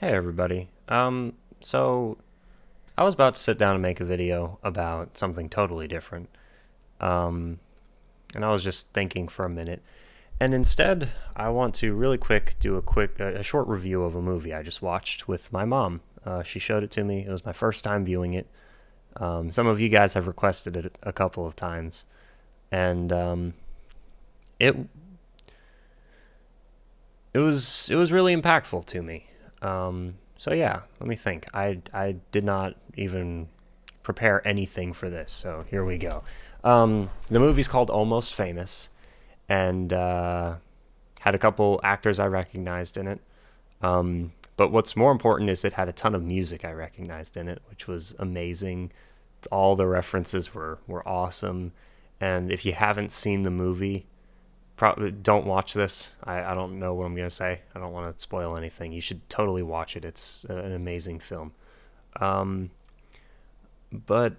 Hey everybody. So I was about to sit down and make a video about something totally different. Um, and I was just thinking for a minute. And instead, I want to really quick do a short review of a movie I just watched with my mom. She showed it to me. It was my first time viewing it. Some of you guys have requested it a couple of times, and it it was really impactful to me. So yeah, let me think. I did not even prepare anything for this, so here we go. The movie's called Almost Famous, and had a couple actors I recognized in it. But what's more important is it had a ton of music I recognized in it, which was amazing. All the references were awesome, and if you haven't seen the movie, probably don't watch this. I don't know what I'm gonna say. I don't want to spoil anything. You should totally watch it. It's an amazing film. Um, but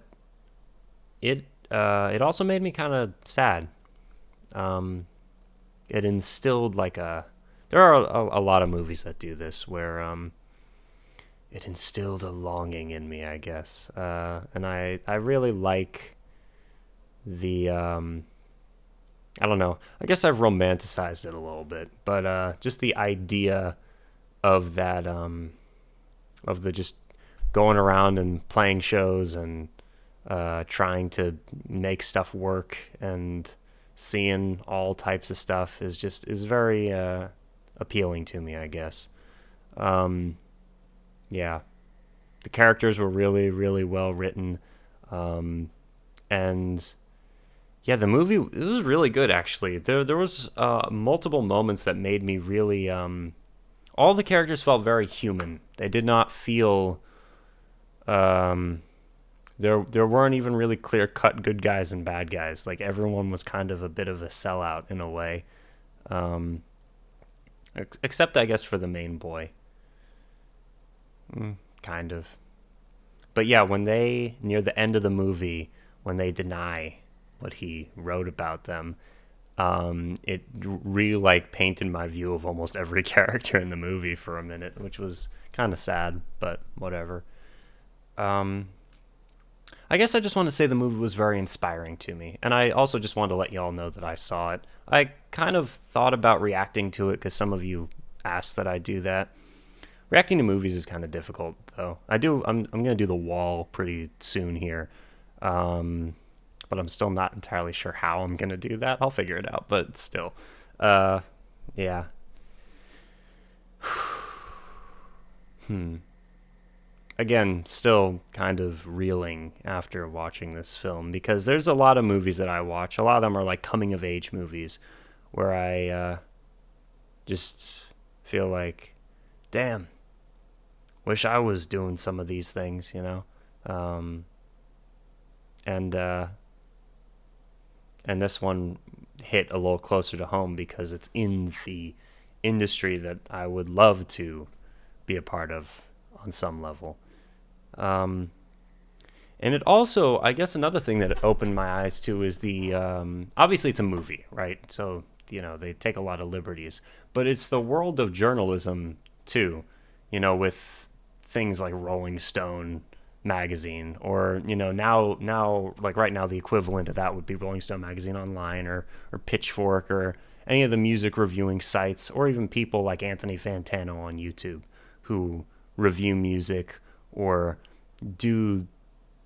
it also made me kind of sad. Um, it instilled like a. There are a lot of movies that do this where it instilled a longing in me, I guess. And I really like the I don't know. I guess I've romanticized it a little bit, but just the idea of that, of the just going around and playing shows and trying to make stuff work and seeing all types of stuff is very appealing to me, I guess. Um, yeah, the characters were really well written, um, and yeah, the movie it was really good actually. There was multiple moments that made me really all the characters felt very human. They did not feel um there weren't even really clear cut good guys and bad guys. Like everyone was kind of a bit of a sellout in a way. Um Except I guess for the main boy. Kind of. But yeah, when they near the end of the movie when they deny what he wrote about them, it really like painted my view of almost every character in the movie for a minute, which was kind of sad, but whatever. Um, I guess I just want to say the movie was very inspiring to me, and I also just wanted to let y'all know that I saw it. I kind of thought about reacting to it because some of you asked that I do that. Reacting to movies is kind of difficult, though. I'm gonna do The Wall pretty soon here, um, but I'm still not entirely sure how I'm gonna do that. I'll figure it out, but still, uh, yeah. Hmm. Again, still kind of reeling after watching this film because there's a lot of movies that I watch. A lot of them are like coming of age movies where I just feel like, damn, wish I was doing some of these things, you know. Um, and and this one hit a little closer to home because it's in the industry that I would love to be a part of on some level. Um, and it also, I guess, another thing that it opened my eyes to is the obviously it's a movie, right? So they take a lot of liberties, but it's the world of journalism too. With things like Rolling Stone magazine, or now like right now the equivalent of that would be Rolling Stone magazine online, or Pitchfork, or any of the music reviewing sites, or even people like Anthony Fantano on YouTube who review music or do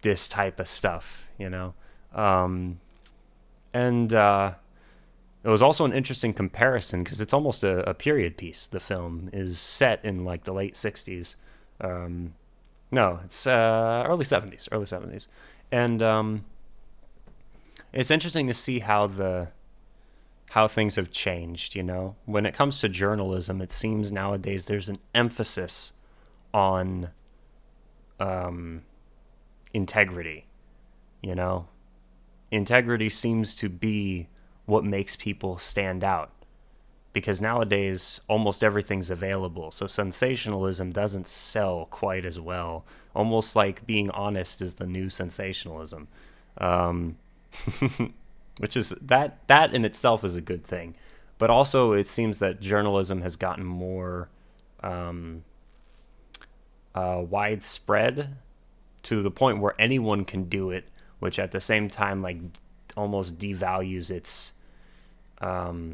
this type of stuff. Um, and it was also an interesting comparison because it's almost a period piece. The film is set in like the late 60s. Um, no, it's early 70s, early 70s. And it's interesting to see how things have changed. When it comes to journalism, it seems nowadays there's an emphasis on um, integrity. You know, integrity seems to be what makes people stand out because nowadays almost everything's available. So sensationalism doesn't sell quite as well. Almost like being honest is the new sensationalism, um, which is that in itself is a good thing. But also, it seems that journalism has gotten more um, widespread to the point where anyone can do it, which at the same time like almost devalues its not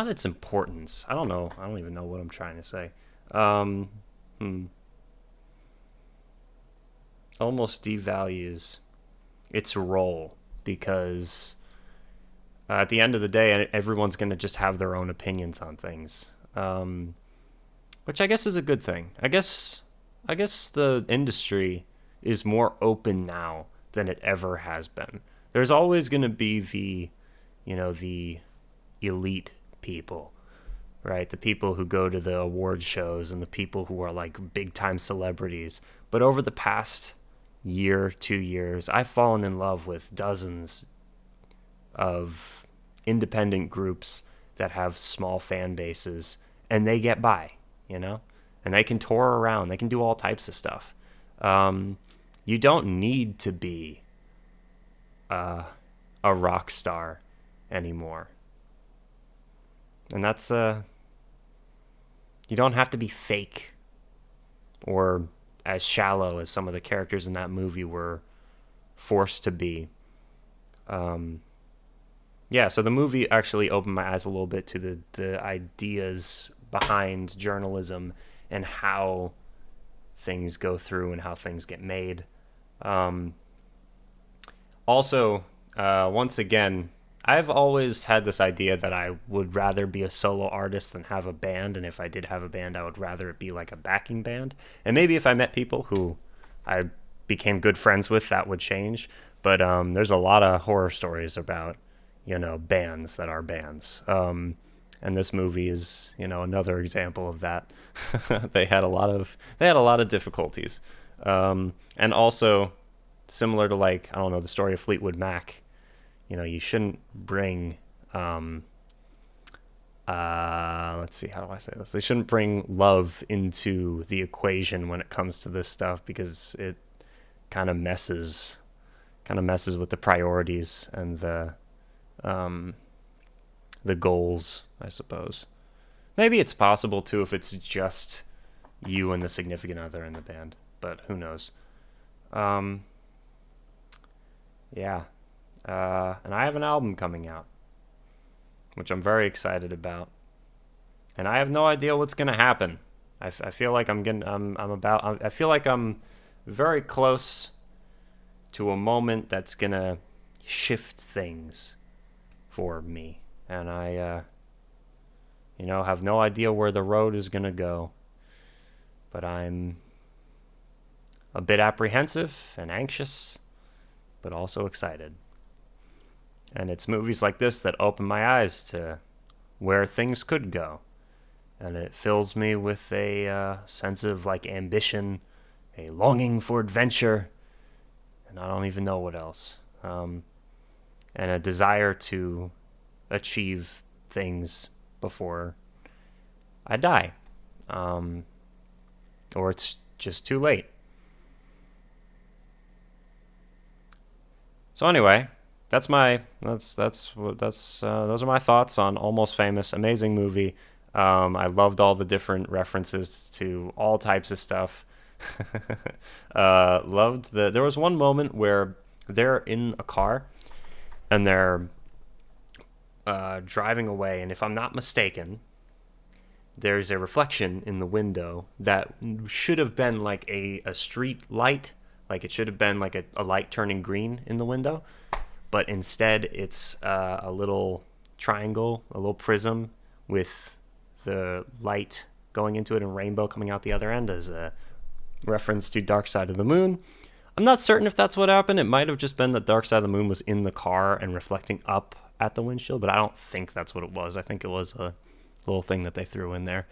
its importance. I don't know. I don't even know what I'm trying to say. Almost devalues its role because at the end of the day, everyone's going to just have their own opinions on things, which I guess is a good thing. I guess the industry is more open now than it ever has been. There's always going to be the elite people, right? The people who go to the award shows and the people who are like big time celebrities. But over the past year, 2 years, I've fallen in love with dozens of independent groups that have small fan bases, and they get by, and they can tour around. They can do all types of stuff. You don't need to be a rock star anymore. And that's you don't have to be fake or as shallow as some of the characters in that movie were forced to be. Yeah, so the movie actually opened my eyes a little bit to the ideas behind journalism and how things go through and how things get made. Also, once again, I've always had this idea that I would rather be a solo artist than have a band, and if I did have a band, I would rather it be like a backing band. And maybe if I met people who I became good friends with, that would change. But there's a lot of horror stories about, bands that are bands. And this movie is, another example of that. They had a lot of difficulties. And also, similar to like, I don't know, the story of Fleetwood Mac, you shouldn't bring, let's see, how do I say this? They shouldn't bring love into the equation when it comes to this stuff, because it kind of messes with the priorities and the goals, I suppose. Maybe it's possible too if it's just you and the significant other in the band, but who knows? Yeah. And I have an album coming out, which I'm very excited about. And I have no idea what's going to happen. I feel like I feel like I'm very close to a moment that's going to shift things for me. And I, have no idea where the road is going to go. But I'm a bit apprehensive and anxious, but also excited. And it's movies like this that open my eyes to where things could go. And it fills me with a sense of like ambition, a longing for adventure, and I don't even know what else. And a desire to achieve things before I die. Or it's just too late. So anyway, those are my thoughts on Almost Famous. Amazing movie. I loved all the different references to all types of stuff. There was one moment where they're in a car and they're driving away, and if I'm not mistaken, there's a reflection in the window that should have been like a street light. Like it should have been like a light turning green in the window. But instead, it's a little triangle, a little prism with the light going into it and rainbow coming out the other end as a reference to Dark Side of the Moon. I'm not certain if that's what happened. It might have just been that Dark Side of the Moon was in the car and reflecting up at the windshield, but I don't think that's what it was. I think it was a little thing that they threw in there.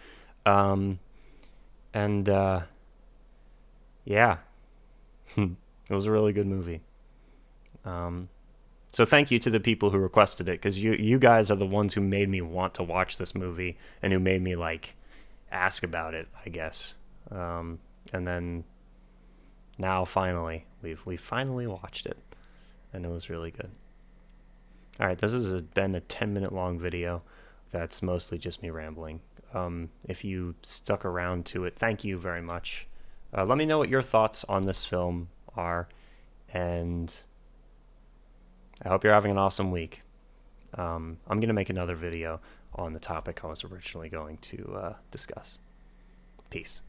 Yeah, it was a really good movie. So thank you to the people who requested it, because you guys are the ones who made me want to watch this movie and who made me like ask about it, I guess. And then now finally we finally watched it, and it was really good. All right, this has been a 10-minute long video that's mostly just me rambling. If you stuck around to it, thank you very much. Let me know what your thoughts on this film are, and I hope you're having an awesome week. I'm going to make another video on the topic I was originally going to discuss. Peace.